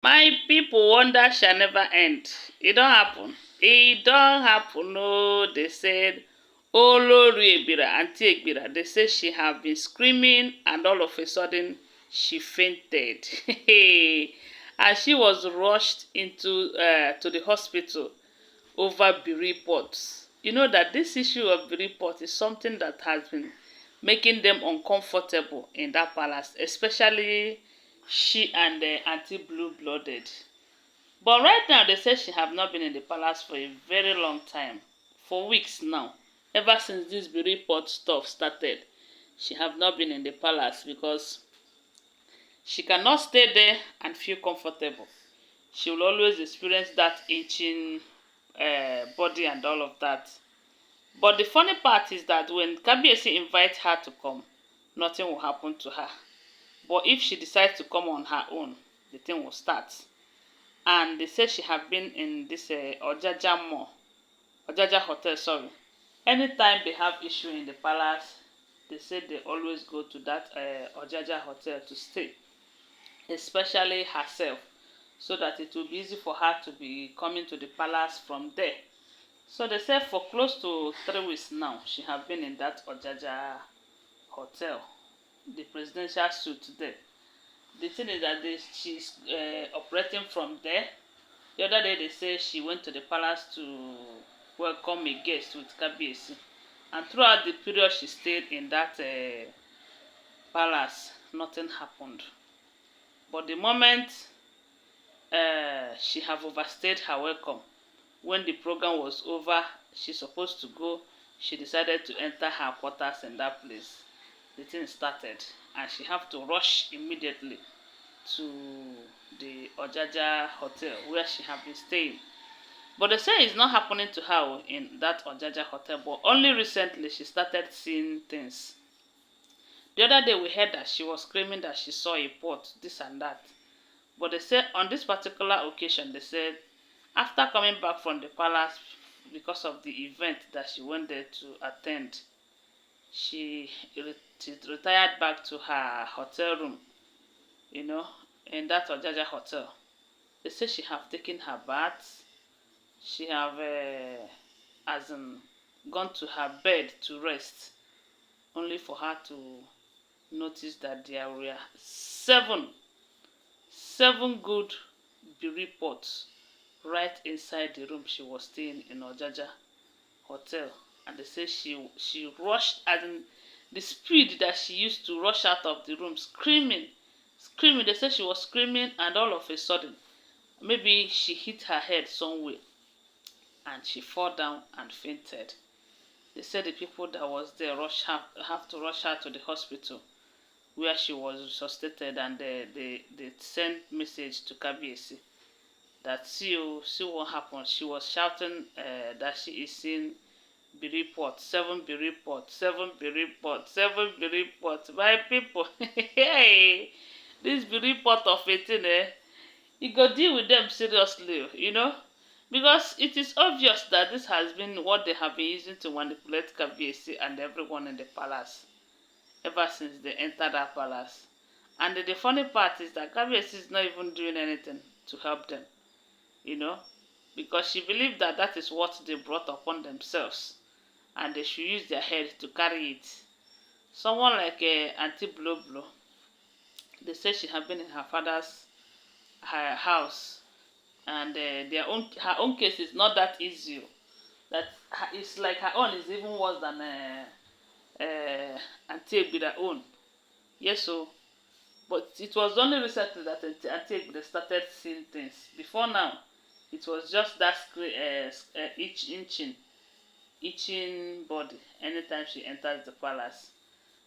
My people wonder shall never end. It don't happen. It don't happen. No, they said OloriEbira, Auntie Ebira. They say she have been screaming and all of a sudden she fainted. And she was rushed into to the hospital over Biri pots. You know that this issue of Biri pot is something that has been making them uncomfortable in that palace, especially she and the Auntie Blue Blooded. But right now, they say she have not been in the palace for a very long time, for weeks now. Ever since this Biri pot stuff started, she have not been in the palace because she cannot stay there and feel comfortable. She will always experience that itching body and all of that. But the funny part is that when Kabiyesi invites her to come, nothing will happen to her. But if she decides to come on her own, the thing will start. And they say she have been in this Ojaja hotel, sorry. Anytime they have issue in the palace, they say they always go to that Ojaja hotel to stay, especially herself, so that it will be easy for her to be coming to the palace from there. So they say for close to 3 weeks now, she have been in that Ojaja hotel, the presidential suite there. The thing is that she's operating from there. The other day they say she went to the palace to welcome a guest with Kabiyesi. And throughout the period she stayed in that palace, nothing happened. But the moment she have overstayed her welcome, when the program was over, she's supposed to go, she decided to enter her quarters in that place. The thing started and she have to rush immediately to the Ojaja hotel where she have been staying. But they say it's not happening to her in that Ojaja hotel, but only recently she started seeing things. The other day we heard that she was screaming that she saw a pot, this and that. But they said on this particular occasion, they said after coming back from the palace because of the event that she went there to attend, she retired back to her hotel room, you know, in that Ojaja hotel. They say she have taken her bath, she have as in gone to her bed to rest, only for her to notice that there were seven good Biri pots right inside the room she was staying in Ojaja hotel. And they say she rushed, as in the speed that she used to rush out of the room screaming. They say she was screaming and all of a sudden maybe she hit her head somewhere and she fall down and fainted. They said the people that was there have to rush her to the hospital where she was resuscitated, and they sent message to Kabiyesi that see what happened. She was shouting that she is seeing Biri pot, seven Biri pot, seven Biri pot, seven Biri pot. My people, hey, this Biri pot of 18, you go deal with them seriously, you know. Because it is obvious that this has been what they have been using to manipulate Kabiyesi and everyone in the palace ever since they entered that palace. And the funny part is that Kabiyesi is not even doing anything to help them, you know, because she believed that that is what they brought upon themselves and they should use their head to carry it. Someone like Auntie Blo Blo, they say she had been in her father's house, and her own case is not that easy. That it's like her own is even worse than Auntie Ebira own. Yes, so but it was only recently that Auntie Ebira started seeing things. Before now, it was just that itching body anytime she enters the palace.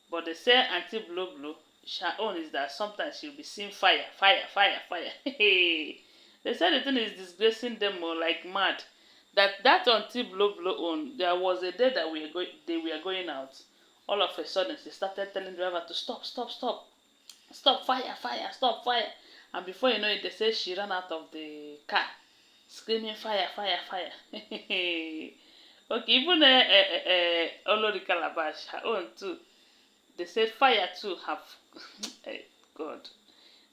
But they say Auntie Blue Blue, her own is that sometimes she'll be seeing fire, fire, fire, fire. They say the thing is disgracing them like mad. That Auntie Blue Blue own, there was a day that they were going out. All of a sudden, she started telling the driver to stop, stop, stop, stop, fire, fire, stop, fire. And before you know it, they say she ran out of the car, screaming fire, fire, fire. Okay, even Olori Calabash, her own too. They said fire too have God.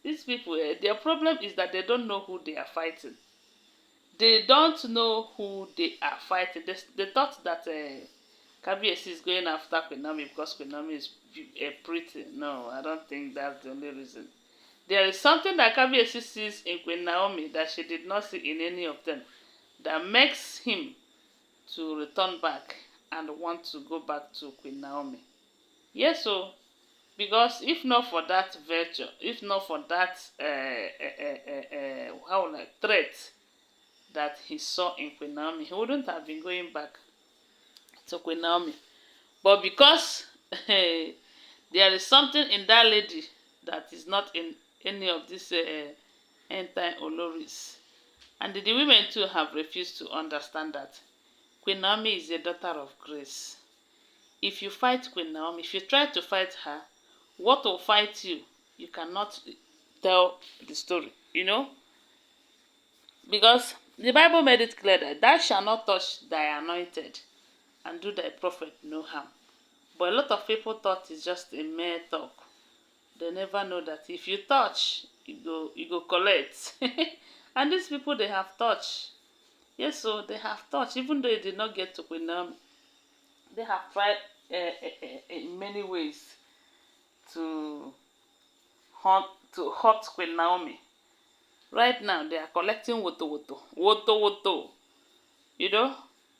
These people, their problem is that they don't know who they are fighting. They don't know who they are fighting. They thought that Kabiyesi is going after Queen Naomi because Queen Naomi is pretty. No, I don't think that's the only reason. There is something that Kabiyesi sees in Queen Naomi that she did not see in any of them that makes him to return back and want to go back to Queen Naomi. Yes, so because if not for that virtue, if not for that threat that he saw in Queen Naomi, he wouldn't have been going back to Queen Naomi. But because there is something in that lady that is not in any of these end-time Olories, and the women too have refused to understand that Queen Naomi is a daughter of grace. If you fight Queen Naomi, if you try to fight her, what will fight you? You cannot tell the story, you know? Because the Bible made it clear that thou shalt not touch thy anointed and do thy prophet no harm. But a lot of people thought it's just a mere talk. They never know that if you touch, you go collect. And these people, they have touched. Yes, so they have touched. Even though it did not get to Queen Naomi, they have tried in many ways to hurt Queen Naomi. Right now, they are collecting woto. You know,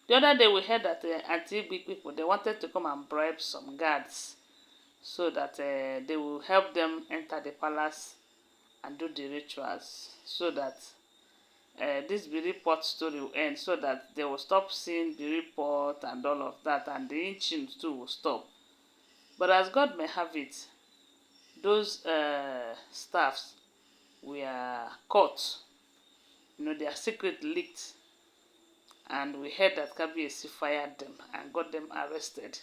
the other day we heard that anti-big people, they wanted to come and bribe some guards so that they will help them enter the palace and do the rituals so that this Biri pot story will end, so that they will stop seeing Biri pot and all of that, and the inching too will stop. But as God may have it, those staffs were caught. You know, their secret leaked, and we heard that Kabiyesi fired them and got them arrested.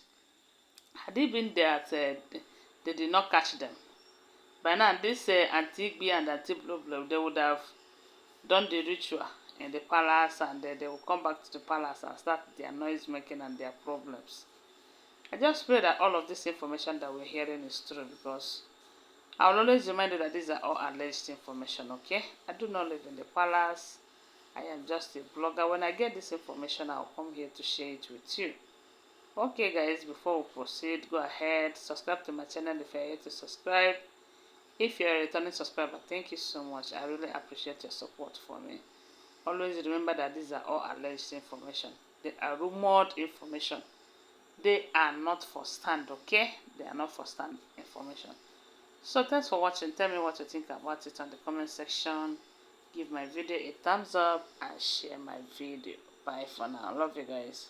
Had it been that they did not catch them, by now this anti-Agba and anti-blah, they would have done the ritual in the palace, and they will come back to the palace and start their noise making and their problems. I just pray that all of this information that we're hearing is true, because I will always remind you that these are all alleged information, okay? I do not live in the palace. I am just a blogger. When I get this information, I'll come here to share it with you. Okay, guys, before we proceed, go ahead, subscribe to my channel if you're here to subscribe. If you're a returning subscriber, thank you so much. I really appreciate your support for me. Always remember that these are all alleged information. They are rumored information. They are not for stand, okay? They are not for stand information. So thanks for watching. Tell me what you think about it on the comment section. Give my video a thumbs up and share my video. Bye for now. Love you guys.